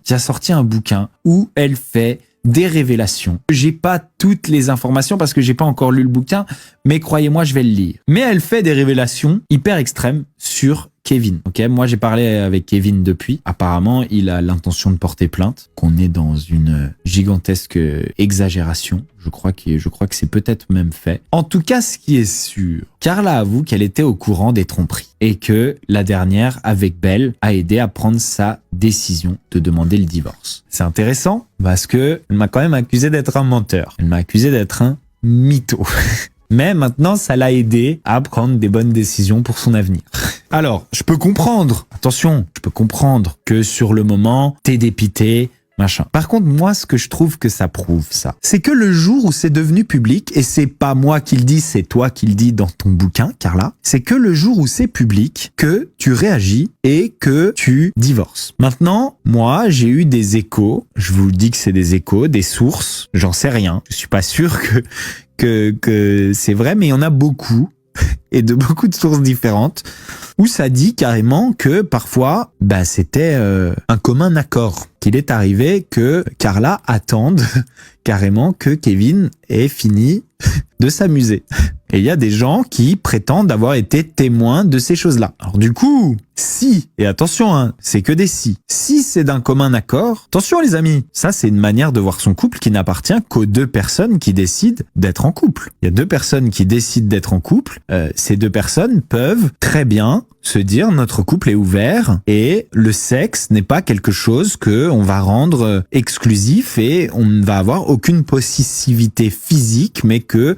qui a sorti un bouquin où elle fait des révélations. J'ai pas toutes les informations parce que j'ai pas encore lu le bouquin, mais croyez-moi, je vais le lire. Mais elle fait des révélations hyper extrêmes sur Kevin. Ok, moi j'ai parlé avec Kevin depuis. Apparemment, il a l'intention de porter plainte. Qu'on est dans une gigantesque exagération. Je crois que c'est peut-être même fait. En tout cas, ce qui est sûr, Carla avoue qu'elle était au courant des tromperies et que la dernière, avec Belle, a aidé à prendre sa décision de demander le divorce. C'est intéressant parce que elle m'a quand même accusé d'être un menteur. Elle m'a accusé d'être un mytho. Mais maintenant, ça l'a aidé à prendre des bonnes décisions pour son avenir. Alors, je peux comprendre, attention, je peux comprendre que sur le moment, t'es dépité, machin. Par contre, moi, ce que je trouve que ça prouve, ça, c'est que le jour où c'est devenu public, et c'est pas moi qui le dis, c'est toi qui le dis dans ton bouquin, Carla, c'est que le jour où c'est public, que tu réagis et que tu divorces. Maintenant, moi, j'ai eu des échos, je vous dis que c'est des échos, des sources, j'en sais rien, je suis pas sûr que c'est vrai, mais il y en a beaucoup, et de beaucoup de sources différentes, où ça dit carrément que parfois, c'était un commun accord, qu'il est arrivé que Carla attende carrément que Kevin ait fini de s'amuser. Et il y a des gens qui prétendent avoir été témoins de ces choses-là. Alors du coup, si, et attention, hein, c'est que des si c'est d'un commun accord, attention les amis, ça c'est une manière de voir son couple qui n'appartient qu'aux deux personnes qui décident d'être en couple. Il y a deux personnes qui décident d'être en couple, ces deux personnes peuvent très bien se dire notre couple est ouvert et le sexe n'est pas quelque chose que on va rendre exclusif et on ne va avoir aucune possessivité physique, mais que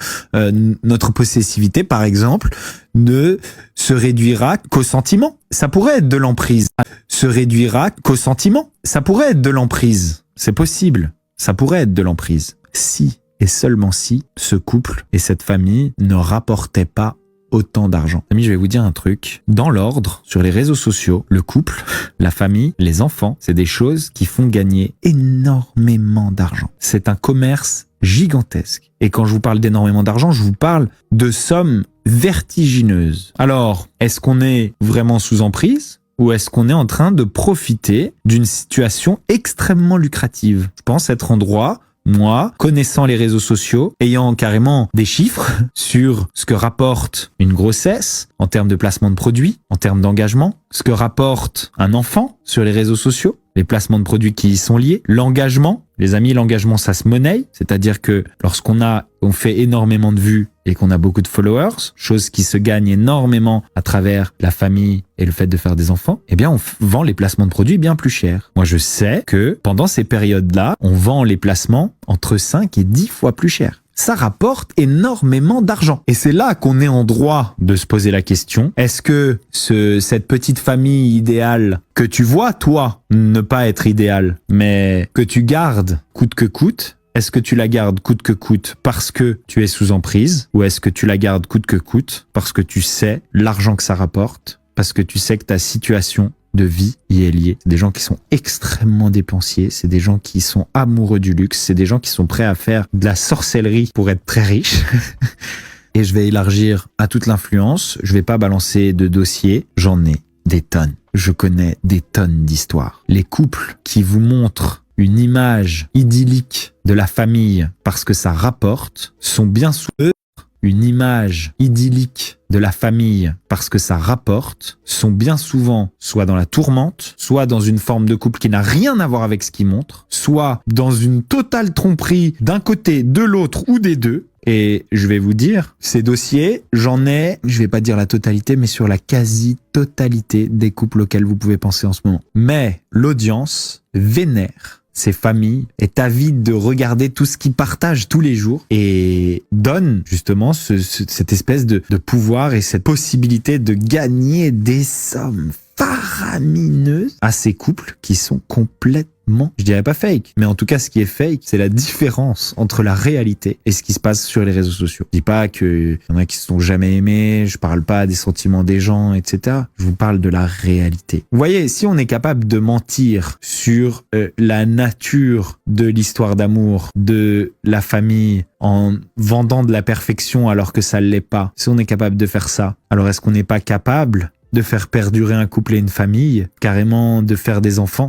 notre possessivité, par exemple, ne se réduira qu'au sentiment. Ça pourrait être de l'emprise. Se réduira qu'au sentiment. Ça pourrait être de l'emprise. C'est possible. Ça pourrait être de l'emprise. Si et seulement si ce couple et cette famille ne rapportaient pas autant d'argent. Amis, je vais vous dire un truc. Dans l'ordre, sur les réseaux sociaux, le couple, la famille, les enfants, c'est des choses qui font gagner énormément d'argent. C'est un commerce gigantesque. Et quand je vous parle d'énormément d'argent, je vous parle de sommes vertigineuses. Alors, est-ce qu'on est vraiment sous emprise ? Ou est-ce qu'on est en train de profiter d'une situation extrêmement lucrative ? Je pense être en droit, moi, connaissant les réseaux sociaux, ayant carrément des chiffres sur ce que rapporte une grossesse en termes de placement de produits, en termes d'engagement, ce que rapporte un enfant sur les réseaux sociaux, les placements de produits qui y sont liés, l'engagement. Les amis, l'engagement, ça se monnaie, c'est-à-dire que lorsqu'on fait énormément de vues et qu'on a beaucoup de followers, chose qui se gagne énormément à travers la famille et le fait de faire des enfants, eh bien, on vend les placements de produits bien plus cher. Moi, je sais que pendant ces périodes-là, on vend les placements entre 5 et 10 fois plus cher. Ça rapporte énormément d'argent. Et c'est là qu'on est en droit de se poser la question, est-ce que cette petite famille idéale que tu vois, toi, ne pas être idéale, mais que tu gardes coûte que coûte, est-ce que tu la gardes coûte que coûte parce que tu es sous emprise, ou est-ce que tu la gardes coûte que coûte parce que tu sais l'argent que ça rapporte, parce que tu sais que ta situation de vie y est liée. C'est des gens qui sont extrêmement dépensiers, c'est des gens qui sont amoureux du luxe, c'est des gens qui sont prêts à faire de la sorcellerie pour être très riches. Et je vais élargir à toute l'influence, je vais pas balancer de dossiers, j'en ai des tonnes. Je connais des tonnes d'histoires. Les couples qui vous montrent une image idyllique de la famille parce que ça rapporte sont bien souvent une image idyllique de la famille parce que ça rapporte sont bien souvent soit dans la tourmente, soit dans une forme de couple qui n'a rien à voir avec ce qu'ils montrent, soit dans une totale tromperie d'un côté, de l'autre ou des deux. Et je vais vous dire, ces dossiers, j'en ai, je vais pas dire la totalité, mais sur la quasi-totalité des couples auxquels vous pouvez penser en ce moment. Mais l'audience vénère ces familles, est avide de regarder tout ce qu'ils partagent tous les jours et donne justement cette espèce de pouvoir et cette possibilité de gagner des sommes faramineuses à ces couples qui sont complètement, je dirais pas fake, mais en tout cas ce qui est fake, c'est la différence entre la réalité et ce qui se passe sur les réseaux sociaux. Je dis pas qu'il y en a qui se sont jamais aimés, je parle pas des sentiments des gens, etc. Je vous parle de la réalité. Vous voyez, si on est capable de mentir sur la nature de l'histoire d'amour, de la famille, en vendant de la perfection alors que ça l'est pas, si on est capable de faire ça, alors est-ce qu'on n'est pas capable de faire perdurer un couple et une famille, carrément de faire des enfants